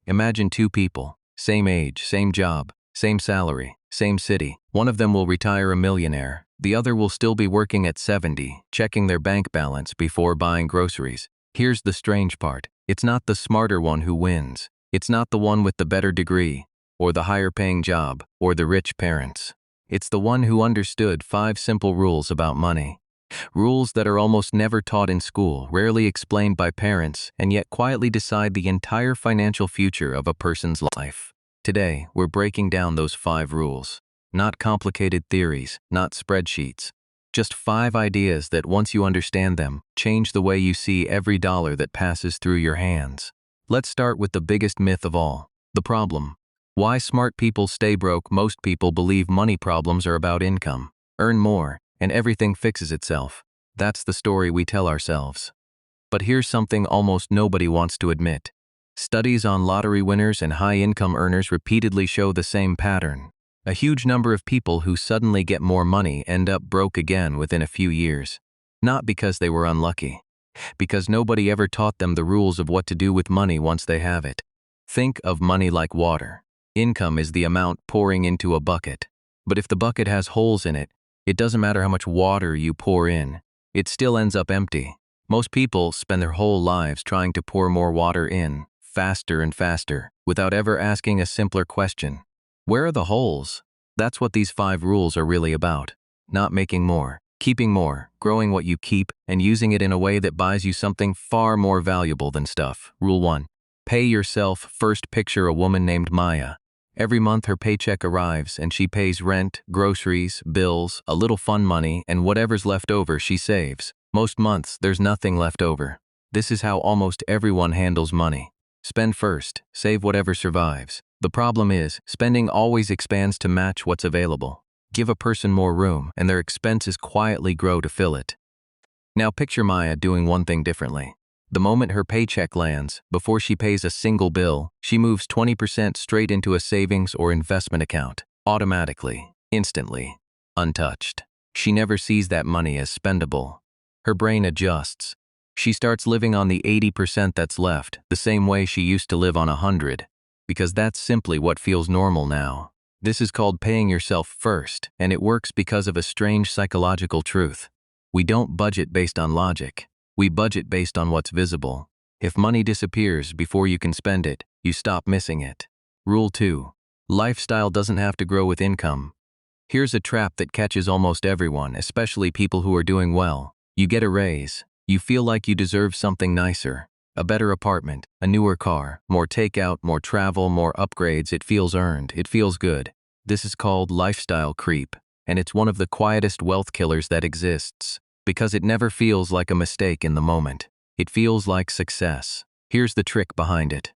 Imagine two people, same age, same job, same salary, same city. One of them will retire a millionaire. The other will still be working at 70, checking their bank balance before buying groceries. Here's the strange part. It's not the smarter one who wins. It's not the one with the better degree, or the higher paying job, or the rich parents. It's the one who understood 5 simple rules about money. Rules that are almost never taught in school, rarely explained by parents, and yet quietly decide the entire financial future of a person's life. Today, we're breaking down those 5 rules. Not complicated theories, not spreadsheets. Just 5 ideas that, once you understand them, change the way you see every dollar that passes through your hands. Let's start with the biggest myth of all, the problem. Why smart people stay broke. Most people believe money problems are about income. Earn more, and everything fixes itself. That's the story we tell ourselves. But here's something almost nobody wants to admit. Studies on lottery winners and high-income earners repeatedly show the same pattern. A huge number of people who suddenly get more money end up broke again within a few years. Not because they were unlucky. Because nobody ever taught them the rules of what to do with money once they have it. Think of money like water. Income is the amount pouring into a bucket. But if the bucket has holes in it, it doesn't matter how much water you pour in. It still ends up empty. Most people spend their whole lives trying to pour more water in, faster and faster, without ever asking a simpler question. Where are the holes? That's what these 5 rules are really about. Not making more, keeping more, growing what you keep, and using it in a way that buys you something far more valuable than stuff. Rule 1. Pay yourself first. Picture a woman named Maya. Every month her paycheck arrives and she pays rent, groceries, bills, a little fun money, and whatever's left over she saves. Most months there's nothing left over. This is how almost everyone handles money. Spend first, save whatever survives. The problem is, spending always expands to match what's available. Give a person more room and their expenses quietly grow to fill it. Now picture Maya doing one thing differently. The moment her paycheck lands, before she pays a single bill, she moves 20% straight into a savings or investment account, automatically, instantly, untouched. She never sees that money as spendable. Her brain adjusts. She starts living on the 80% that's left, the same way she used to live on 100, because that's simply what feels normal now. This is called paying yourself first, and it works because of a strange psychological truth. We don't budget based on logic. We budget based on what's visible. If money disappears before you can spend it, you stop missing it. Rule 2. Lifestyle doesn't have to grow with income. Here's a trap that catches almost everyone, especially people who are doing well. You get a raise. You feel like you deserve something nicer. A better apartment, a newer car, more takeout, more travel, more upgrades. It feels earned. It feels good. This is called lifestyle creep, and it's one of the quietest wealth killers that exists. Because it never feels like a mistake in the moment. It feels like success. Here's the trick behind it.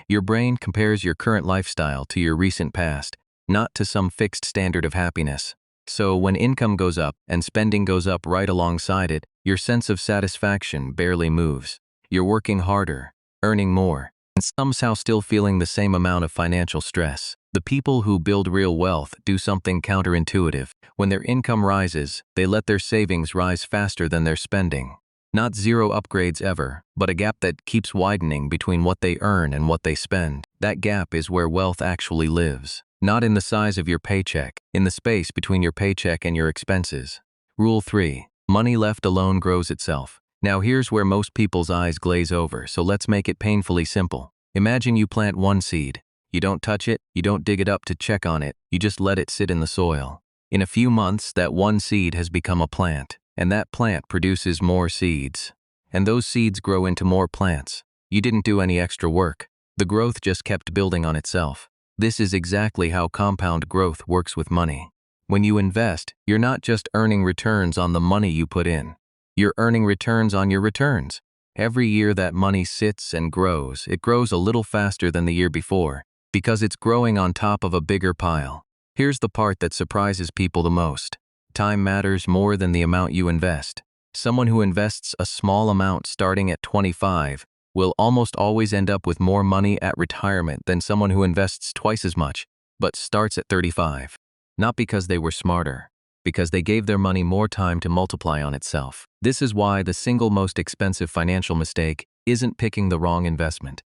Your brain compares your current lifestyle to your recent past, not to some fixed standard of happiness. So when income goes up and spending goes up right alongside it, your sense of satisfaction barely moves. You're working harder, earning more, and somehow still feeling the same amount of financial stress. The people who build real wealth do something counterintuitive. When their income rises, they let their savings rise faster than their spending. Not zero upgrades ever, but a gap that keeps widening between what they earn and what they spend. That gap is where wealth actually lives. Not in the size of your paycheck, in the space between your paycheck and your expenses. Rule 3. Money left alone grows itself. Now here's where most people's eyes glaze over, so let's make it painfully simple. Imagine you plant one seed. You don't touch it, you don't dig it up to check on it, you just let it sit in the soil. In a few months, that one seed has become a plant, and that plant produces more seeds. And those seeds grow into more plants. You didn't do any extra work. The growth just kept building on itself. This is exactly how compound growth works with money. When you invest, you're not just earning returns on the money you put in. You're earning returns on your returns. Every year that money sits and grows, it grows a little faster than the year before, because it's growing on top of a bigger pile. Here's the part that surprises people the most. Time matters more than the amount you invest. Someone who invests a small amount starting at 25 will almost always end up with more money at retirement than someone who invests twice as much, but starts at 35. Not because they were smarter, because they gave their money more time to multiply on itself. This is why the single most expensive financial mistake isn't picking the wrong investment.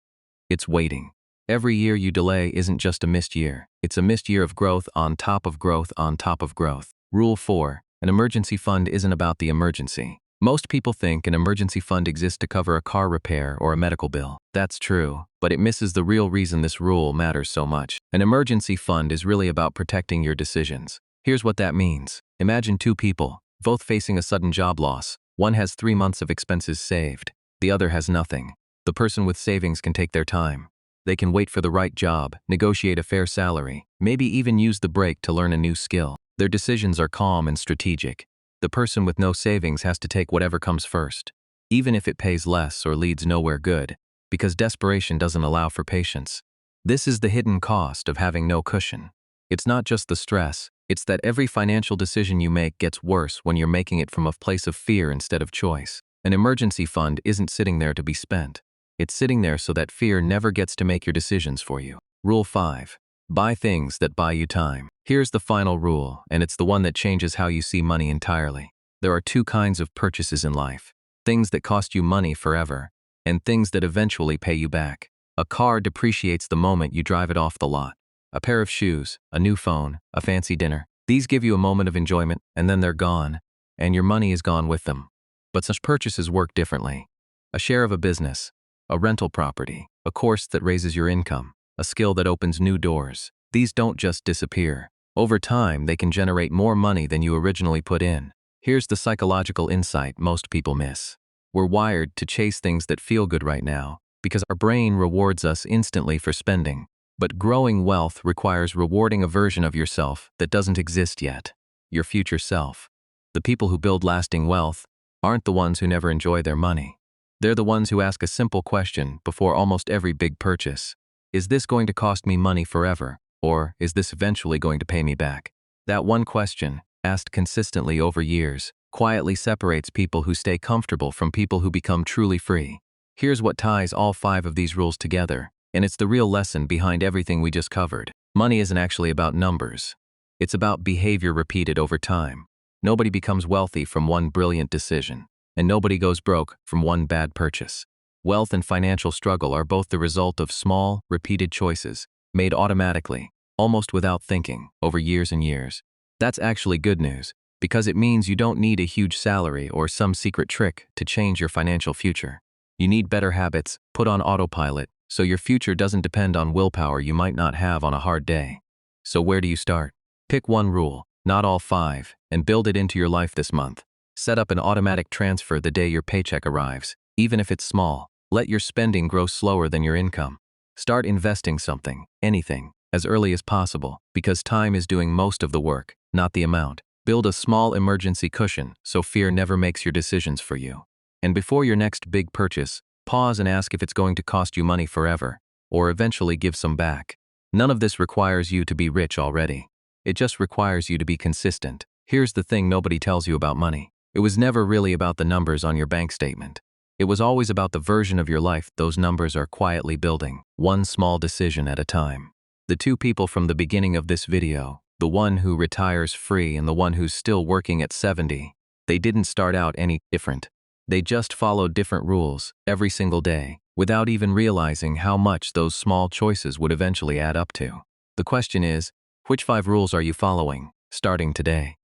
It's waiting. Every year you delay isn't just a missed year. It's a missed year of growth on top of growth on top of growth. Rule 4. An emergency fund isn't about the emergency. Most people think an emergency fund exists to cover a car repair or a medical bill. That's true, but it misses the real reason this rule matters so much. An emergency fund is really about protecting your decisions. Here's what that means. Imagine two people, both facing a sudden job loss. One has 3 months of expenses saved. The other has nothing. The person with savings can take their time. They can wait for the right job, negotiate a fair salary, maybe even use the break to learn a new skill. Their decisions are calm and strategic. The person with no savings has to take whatever comes first, even if it pays less or leads nowhere good, because desperation doesn't allow for patience. This is the hidden cost of having no cushion. It's not just the stress, it's that every financial decision you make gets worse when you're making it from a place of fear instead of choice. An emergency fund isn't sitting there to be spent. It's sitting there so that fear never gets to make your decisions for you. Rule 5. Buy things that buy you time. Here's the final rule, and it's the one that changes how you see money entirely. There are 2 kinds of purchases in life. Things that cost you money forever, and things that eventually pay you back. A car depreciates the moment you drive it off the lot. A pair of shoes, a new phone, a fancy dinner. These give you a moment of enjoyment, and then they're gone, and your money is gone with them. But such purchases work differently. A share of a business, a rental property, a course that raises your income, a skill that opens new doors. These don't just disappear. Over time, they can generate more money than you originally put in. Here's the psychological insight most people miss. We're wired to chase things that feel good right now because our brain rewards us instantly for spending. But growing wealth requires rewarding a version of yourself that doesn't exist yet. Your future self. The people who build lasting wealth aren't the ones who never enjoy their money. They're the ones who ask a simple question before almost every big purchase. Is this going to cost me money forever? Or is this eventually going to pay me back? That one question, asked consistently over years, quietly separates people who stay comfortable from people who become truly free. Here's what ties all 5 of these rules together, and it's the real lesson behind everything we just covered. Money isn't actually about numbers. It's about behavior repeated over time. Nobody becomes wealthy from one brilliant decision, and nobody goes broke from one bad purchase. Wealth and financial struggle are both the result of small, repeated choices, made automatically, almost without thinking, over years and years. That's actually good news, because it means you don't need a huge salary or some secret trick to change your financial future. You need better habits, put on autopilot, so your future doesn't depend on willpower you might not have on a hard day. So where do you start? Pick one rule, not all 5, and build it into your life this month. Set up an automatic transfer the day your paycheck arrives, even if it's small. Let your spending grow slower than your income. Start investing something, anything, as early as possible, because time is doing most of the work, not the amount. Build a small emergency cushion so fear never makes your decisions for you. And before your next big purchase, pause and ask if it's going to cost you money forever, or eventually give some back. None of this requires you to be rich already. It just requires you to be consistent. Here's the thing nobody tells you about money. It was never really about the numbers on your bank statement. It was always about the version of your life those numbers are quietly building, one small decision at a time. The 2 people from the beginning of this video, the one who retires free and the one who's still working at 70, they didn't start out any different. They just followed different rules every single day, without even realizing how much those small choices would eventually add up to. The question is, which 5 rules are you following, starting today?